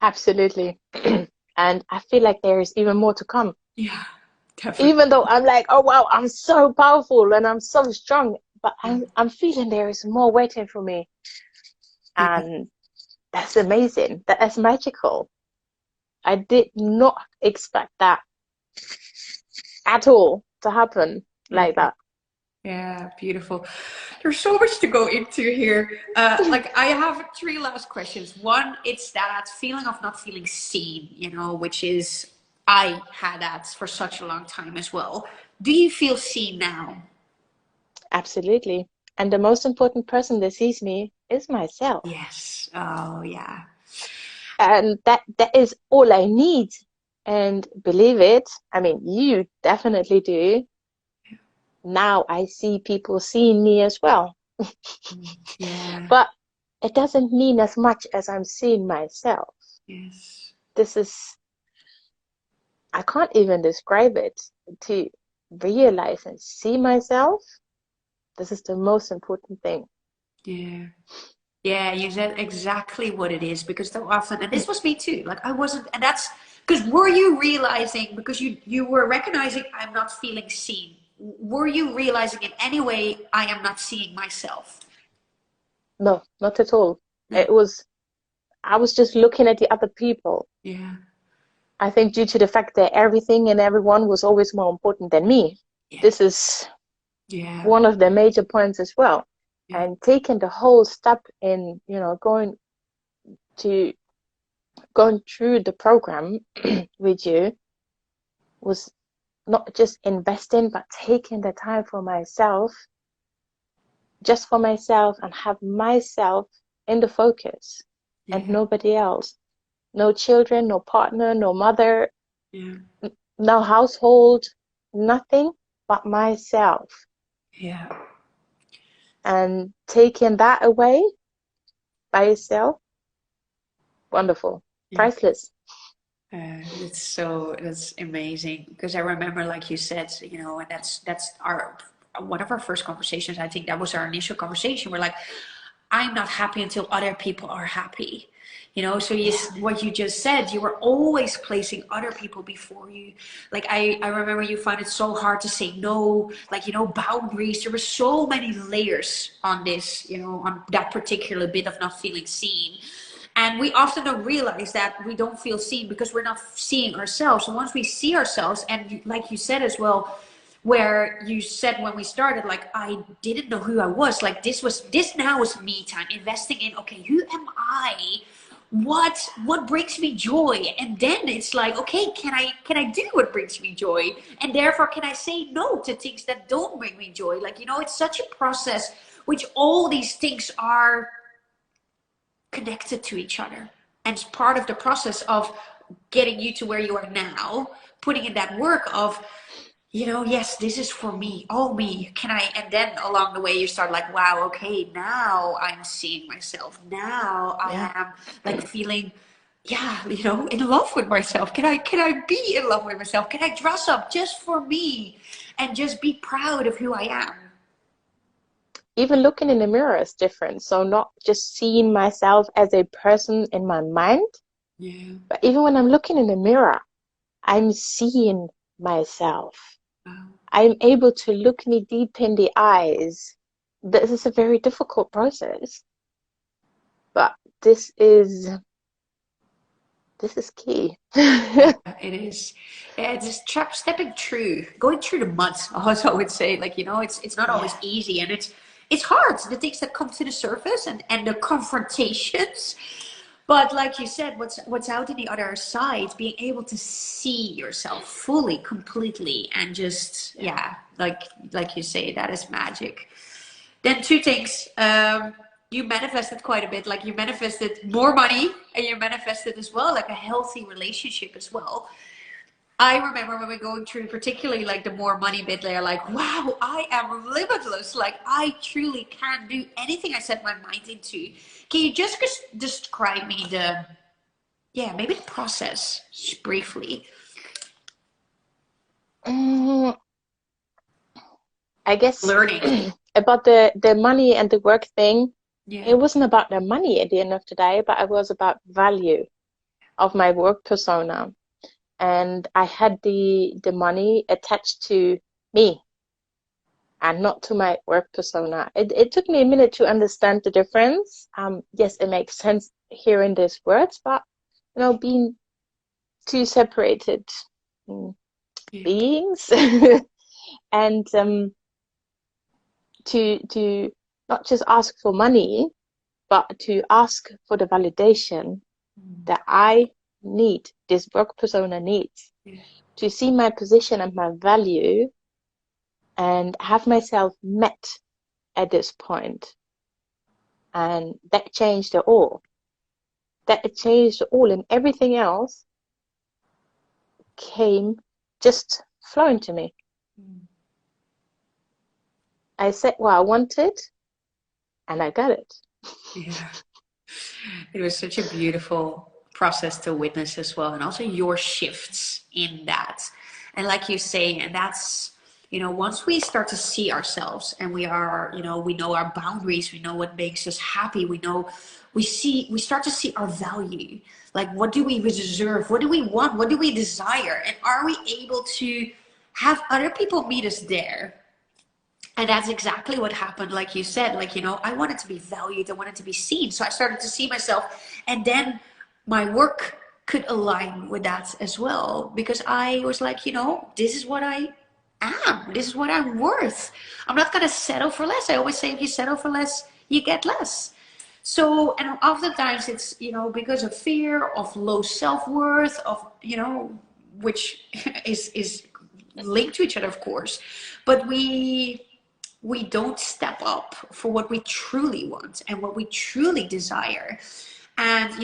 B: absolutely. And I feel like there is even more to come.
A: Yeah,
B: Even
A: definitely.
B: though I'm like, oh wow, I'm so powerful and I'm so strong, but
A: Yeah,
B: I'm feeling there is more waiting for me.
A: yeah,
B: And that's amazing. That is magical. I did not expect that. at all to happen like
A: Yeah.
B: that.
A: Yeah, beautiful. There's so much to go into here. Like I have three last questions. One, it's that feeling of not feeling seen, which is I had that for such a long time as well. Do you feel seen now?
B: Absolutely. And the most important person that sees me is myself.
A: Yes. Oh, yeah.
B: And that is all I need. And believe it, I mean, you definitely do. Now I see people seeing me as well.
A: Yeah.
B: But it doesn't mean as much as I'm seeing myself.
A: Yes.
B: This is, I can't even describe it. To realize and see myself, this is the most important thing.
A: Yeah. Yeah, you said exactly what it is because so often, and this was me too. Like I wasn't, and that's because were you realizing because you were recognizing I'm not feeling seen. Were you realizing in any way I am not seeing myself?
B: No, not at all.
A: No.
B: It was, I was just looking at the other people.
A: Yeah.
B: I think due to the fact that everything and everyone was always more important than me.
A: Yeah.
B: This is
A: Yeah.
B: one of the major points as well.
A: Yeah.
B: And taking the whole step in, to going through the program with you was not just investing, but taking the time for myself, just for myself, and have myself in the focus and
A: Yeah.
B: nobody else. No children, no partner, no mother,
A: Yeah.
B: no household, nothing but myself.
A: Yeah.
B: And taking that away by yourself, wonderful,
A: Yeah.
B: priceless.
A: That's amazing because I remember, like you said, and that's our one of our first conversations. I think that was our initial conversation. We're like, I'm not happy until other people are happy. So
B: Yeah,
A: what you just said, you were always placing other people before you. Like I remember you find it so hard to say no, like, boundaries. There were so many layers on this, on that particular bit of not feeling seen. And we often don't realize that we don't feel seen because we're not seeing ourselves. So once we see ourselves, and like you said as well, where you said when we started, like I didn't know who I was. Like this now is me time, investing in okay, who am I? What brings me joy? And then it's like, okay, can I do what brings me joy? And therefore can I say no to things that don't bring me joy? Like, it's such a process which all these things are connected to each other. And it's part of the process of getting you to where you are now, putting in that work of, yes, this is for me, all me. Can I? And then along the way, you start like, wow, okay, now I'm seeing myself. Now I
B: yeah.
A: am like feeling, yeah, in love with myself. Can I be in love with myself? Can I dress up just for me and just be proud of who I am?
B: Even looking in the mirror is different. So not just seeing myself as a person in my mind,
A: Yeah.
B: but even when I'm looking in the mirror, I'm seeing myself.
A: Wow.
B: I'm able to look me deep in the eyes. This is a very difficult process, but this is key.
A: Yeah, it is. Yeah, it's just stepping through, going through the mud. Also, I would say, like, it's not always
B: Yeah,
A: easy, and it's hard. The things that come to the surface and the confrontations. But like you said, what's out in the other side, being able to see yourself fully, completely, and just
B: yeah.
A: yeah, like you say, that is magic. Then two things. You manifested quite a bit. Like you manifested more money, and you manifested as well like a healthy relationship as well. I remember when we're going through, particularly like the more money bit, they're like, wow, I am limitless. Like I truly can do anything I set my mind into. Can you just describe me yeah, maybe the process just briefly?
B: Mm, I guess
A: Learning.
B: about the money and the work thing,
A: Yeah.
B: it wasn't about the money at the end of the day, but it was about value of my work persona. And I had the money attached to me and not to my work persona. It took me a minute to understand the difference. Yes, it makes sense hearing these words, but being too separated, mm,
A: Yeah.
B: beings. And to not just ask for money, but to ask for the validation
A: Mm.
B: that I need, this work persona needs,
A: Yeah.
B: to see my position and my value and have myself met at this point. And that changed it all. That changed it all, and everything else came just flowing to me.
A: Mm.
B: I said what I wanted, and I got it.
A: Yeah. It was such a beautiful process to witness as well, and also your shifts in that. And like you say, and that's, once we start to see ourselves and we are, we know our boundaries, we know what makes us happy, we start to see our value. Like, what do we deserve? What do we want? What do we desire? And are we able to have other people meet us there? And that's exactly what happened. Like you said, like, I wanted to be valued. I wanted to be seen. So I started to see myself. And then my work could align with that as well. Because I was like, this is what I am. This is what I'm worth. I'm not going to settle for less. I always say, if you settle for less, you get less. So, and oftentimes it's, because of fear, of low self-worth, of, which is linked to each other, of course. But we don't step up for what we truly want and what we truly desire. And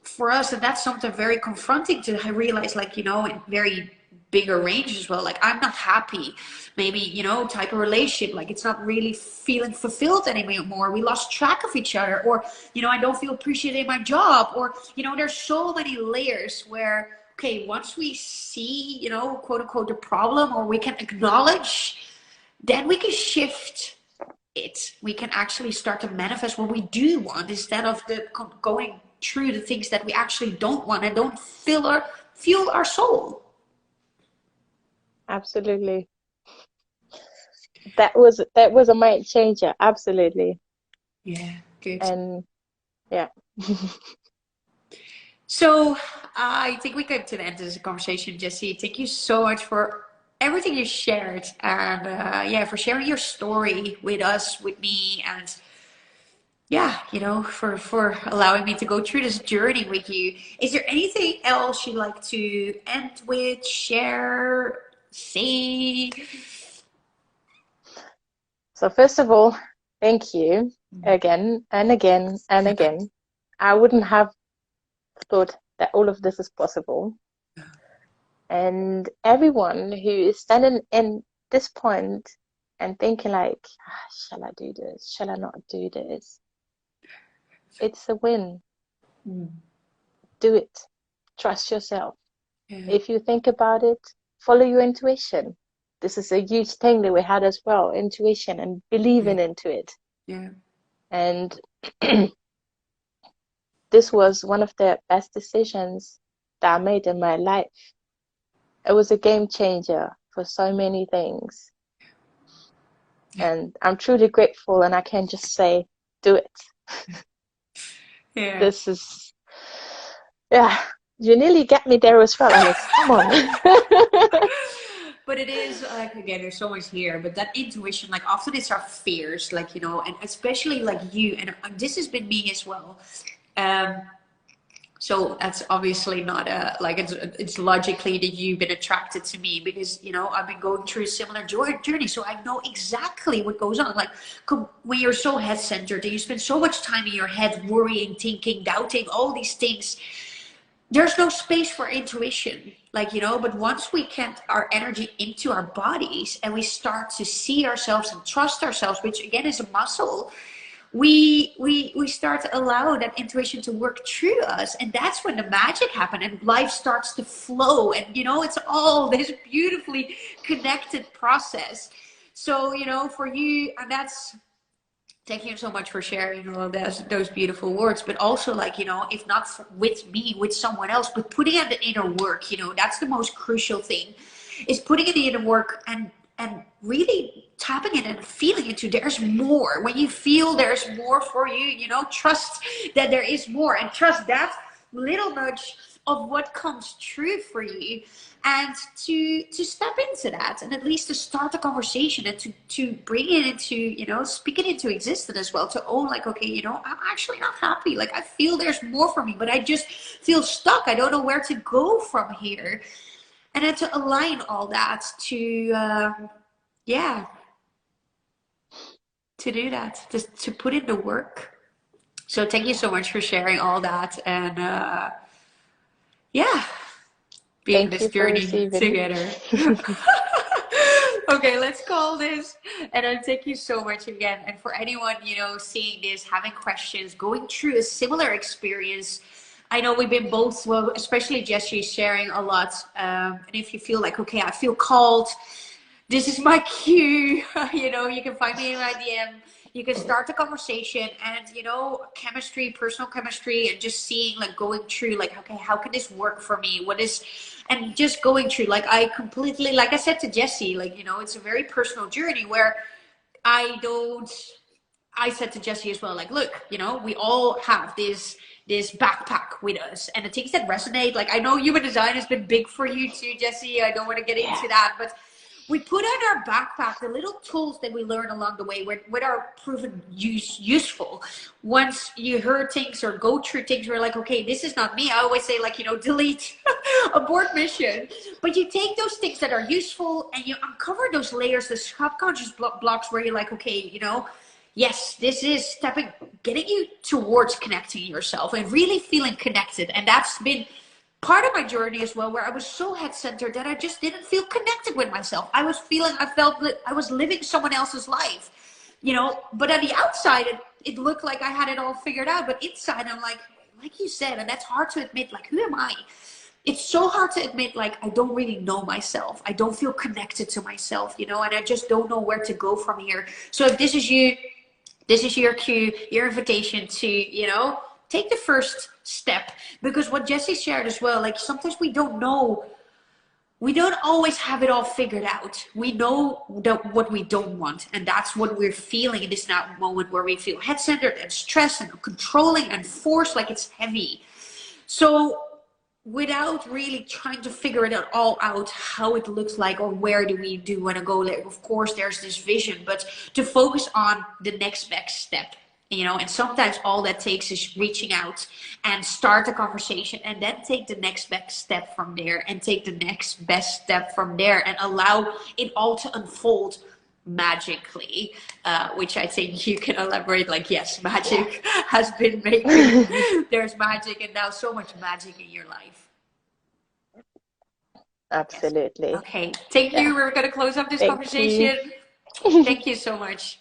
A: for us, and that's something very confronting to realize, like, in very bigger range as well, like, I'm not happy, maybe, type of relationship, like, it's not really feeling fulfilled anymore, we lost track of each other, or I don't feel appreciated in my job, or there's so many layers where, okay, once we see, quote unquote, the problem, or we can acknowledge, then we can shift it. We can actually start to manifest what we do want, instead of going through the things that we actually don't want and don't fuel our soul.
B: Absolutely. That was a mind changer. Absolutely.
A: Yeah, good.
B: And yeah.
A: So I think we come to the end of this conversation, Jessi. Thank you so much for everything you shared, and yeah, for sharing your story with us, with me, and yeah, for allowing me to go through this journey with you. Is there anything else you'd like to end with, share, say?
B: So first of all, thank you again and again and again. I wouldn't have thought that all of this is possible. And everyone who is standing in this point and thinking like, shall I do this? Shall I not do this? It's a win.
A: Mm.
B: Do it. Trust yourself.
A: Yeah,
B: If you think about it, follow your intuition. This is a huge thing that we had as well, intuition and
A: yeah,
B: believing into it.
A: yeah,
B: And this was one of the best decisions that I made in my life. It was a game changer for so many things.
A: yeah,
B: And I'm truly grateful, and I can just say, do it.
A: yeah.
B: This is, yeah, you nearly get me there as well, Alex. Come on.
A: But it is like, again, there's so much here, but that intuition, like, often it's our fears, like, and especially like you, and this has been me as well. Um, so that's obviously not like, it's logically that you've been attracted to me, because I've been going through a similar journey, so I know exactly what goes on. Like, when you're so head centered and you spend so much time in your head, worrying, thinking, doubting, all these things, there's no space for intuition, like, but once we get our energy into our bodies and we start to see ourselves and trust ourselves, which again is a muscle, we start to allow that intuition to work through us, and that's when the magic happens and life starts to flow, and it's all this beautifully connected process. So for you, and that's, thank you so much for sharing all of those beautiful words. But also, like, if not with me, with someone else, but putting in the inner work, that's the most crucial thing, is putting in the inner work, and really tapping it and feeling into there's more. When you feel there's more for you, trust that there is more, and trust that little nudge of what comes true for you, and to step into that, and at least to start the conversation, and to bring it into, you know, speak it into existence as well, to own like, okay, you know, I'm actually not happy, like I feel there's more for me, but I just feel stuck, I don't know where to go from here. And then to align all that to yeah, to do that, just to put in the work. So thank you so much for sharing all that, and yeah, being
B: Thank
A: this
B: you for
A: journey
B: receiving.
A: together. Okay, let's call this. And then thank you so much again. And for anyone, you know, seeing this, having questions, going through a similar experience, I know we've been both, well, especially Jessie, sharing a lot. And if you feel like, okay, I feel called, this is my cue. You know, you can find me in my DM. You can start the conversation, and you know, chemistry, personal chemistry, and just seeing, like, going through, like, okay, how can this work for me? What is, and just going through, like, I completely, like I said to Jessie, like, you know, it's a very personal journey where I don't, I said to Jessie as well, like, look, you know, we all have this backpack with us, and the things that resonate, like, I know human design has been big for you too, Jessie. I don't want to get into that, but we put in our backpack the little tools that we learn along the way, what are proven useful. Once you heard things or go through things, we're like, okay, this is not me. I always say, like, you know, delete, abort mission. But you take those things that are useful and you uncover those layers, the subconscious blocks, where you're like, okay, you know, yes, this is stepping, getting you towards connecting yourself and really feeling connected. And that's been part of my journey as well, where I was so head centered that I just didn't feel connected with myself. I was feeling, I felt that I was living someone else's life, you know, but on the outside, it looked like I had it all figured out. But inside, I'm like you said, and that's hard to admit, like, who am I? It's so hard to admit, like, I don't really know myself. I don't feel connected to myself, you know, and I just don't know where to go from here. So if this is you, this is your cue, your invitation to, you know, take the first step. Because what Jessie shared as well, like, sometimes we don't know, we don't always have it all figured out. We know that what we don't want, and that's what we're feeling in this now moment, where we feel head-centered and stressed and controlling and forced, like it's heavy. So without really trying to figure it all out, how it looks like, or where do we do want to go, like, of course there's this vision, but to focus on the next best step, you know. And sometimes all that takes is reaching out and start a conversation, and then take the next best step from there, and take the next best step from there, and allow it all to unfold magically, which I think you can elaborate, like, yes, magic has been making, there's magic, and now so much magic in your life. Yes.
B: Absolutely.
A: Okay, thank
B: Yeah.
A: you. We're going to close up this
B: Thank you.
A: conversation. Thank you so much.